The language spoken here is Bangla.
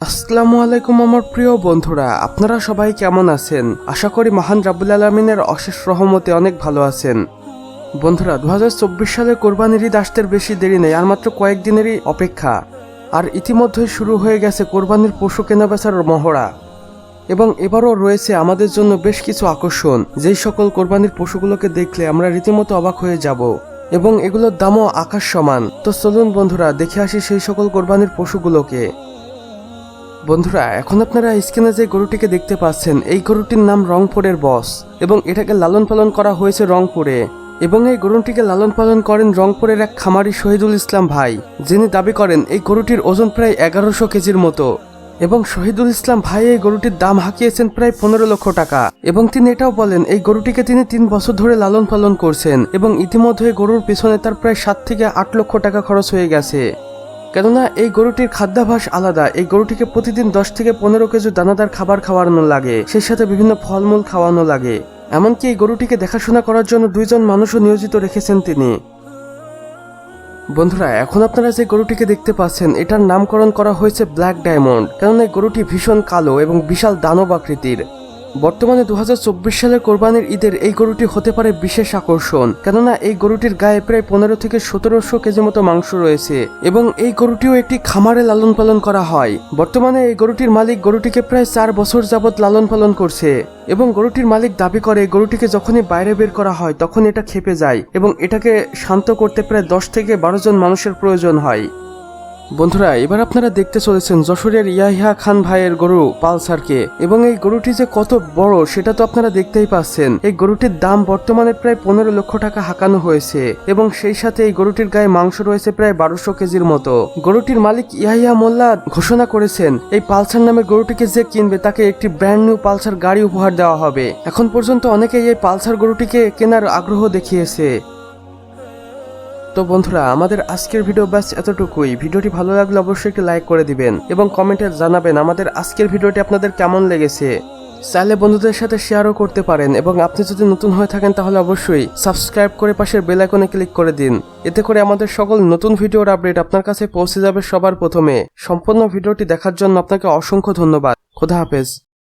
আসসালামু আলাইকুম আমার প্রিয় বন্ধুরা, আপনারা সবাই কেমন আছেন? আশা করি মহান রাব্বুল আলামিনের অশেষ রহমতে অনেক ভালো আছেন। বন্ধুরা, 2024 সালে কোরবানির ঈদ আসতে বেশি দেরি নেই, আর মাত্র কয়েকদিনেরই অপেক্ষা। আর ইতিমধ্যেই শুরু হয়ে গেছে কোরবানির পশু কেনাবেচার মহড়া। এবং এবারও রয়েছে আমাদের জন্য বেশ কিছু আকর্ষণ, যেই সকল কোরবানির পশুগুলোকে দেখলে আমরা রীতিমতো অবাক হয়ে যাব এবং এগুলোর দামও আকাশ সমান। তো চলুন বন্ধুরা, দেখে আসি সেই সকল কোরবানির পশুগুলোকে। বন্ধুরা, এখন আপনারা স্ক্রিনে যে গরুটিকে দেখতে পাচ্ছেন, এই গরুটির নাম রংপুরের বস এবং এটাকে লালন পালন করা হয়েছে রংপুরে। এবং এই গরুটিকে লালন পালন করেন রংপুরের এক খামারি শহীদুল ইসলাম ভাই, যিনি দাবি করেন এই গরুটির ওজন প্রায় 1100 কেজির মতো। এবং শহীদুল ইসলাম ভাই এই গরুটির দাম হাঁকিয়েছেন প্রায় 15 লক্ষ টাকা। এবং তিনি এটাও বলেন এই গরুটিকে তিনি 3 বছর ধরে লালন পালন করছেন এবং ইতিমধ্যে গরুর পেছনে তার প্রায় 7 থেকে 8 লক্ষ টাকা খরচ হয়ে গেছে। কেননা এই গরুটির খাদ্যাভ্যাস আলাদা। এই গরুটিকে প্রতিদিন 10 থেকে 15 কেজি দানাদার খাবার খাওয়ানো লাগে, সেই সাথে বিভিন্ন ফলমূল খাওয়ানো লাগে। এমনকি এই গরুটিকে দেখাশোনা করার জন্য 2 জন মানুষও নিয়োজিত রেখেছেন তিনি। বন্ধুরা, এখন আপনারা যে গরুটিকে দেখতে পাচ্ছেন, এটার নামকরণ করা হয়েছে ব্ল্যাক ডায়মন্ড, কারণ এই গরুটি ভীষণ কালো এবং বিশাল দানব আকৃতির। বর্তমানে 2024 সালের কোরবানির ঈদের এই গরুটি হতে পারে বিশেষ আকর্ষণ, কেননা এই গরুটির গায়ে প্রায় 15 থেকে 1700 কেজি মতো মাংস রয়েছে এবং এই গরুটিও একটি খামারে লালন পালন করা হয়। বর্তমানে এই গরুটির মালিক গরুটিকে প্রায় 4 বছর যাবৎ লালন পালন করছে এবং গরুটির মালিক দাবি করে গরুটিকে যখনই বাইরে বের করা হয় তখন এটা খেপে যায় এবং এটাকে শান্ত করতে প্রায় 10 থেকে 12 জন মানুষের প্রয়োজন হয়। বন্ধুরা, এবার আপনারা দেখতে চলেছেন যশোরের ইয়াহিয়া খান ভাইয়ের গরু পালসারকে। এবং এই গরুটি যে কত বড় সেটা তো আপনারা দেখতেই পাচ্ছেন। এই গরুটির দাম বর্তমানে প্রায় 15 লক্ষ টাকা হাঁকানো হয়েছে এবং সেই সাথে এই গরুটির গায়ে মাংস রয়েছে প্রায় 1200 কেজির মতো। গরুটির মালিক ইয়াহিয়া মোল্লা ঘোষণা করেছেন এই পালসার নামের গরুটিকে যে কিনবে তাকে একটি ব্র্যান্ড নিউ পালসার গাড়ি উপহার দেওয়া হবে। এখন পর্যন্ত অনেকেই এই পালসার গরুটিকে কেনার আগ্রহ দেখিয়েছে। তো বন্ধুরা, আমাদের আজকের ভিডিও ব্যাস এতটুকুই। ভিডিওটি ভালো লাগলে অবশ্যই একটি লাইক করে দিবেন এবং কমেন্টে জানাবেন আমাদের আজকের ভিডিওটি আপনাদের কেমন লেগেছে। চাইলে বন্ধুদের সাথে শেয়ারও করতে পারেন এবং আপনি যদি নতুন হয়ে থাকেন তাহলে অবশ্যই সাবস্ক্রাইব করে পাশের বেল আইকনে ক্লিক করে দিন। এতে করে আমাদের সকল নতুন ভিডিওর আপডেট আপনার কাছে পৌঁছে যাবে সবার প্রথমে। সম্পূর্ণ ভিডিওটি দেখার জন্য আপনাকে অসংখ্য ধন্যবাদ। খোদা হাফেজ।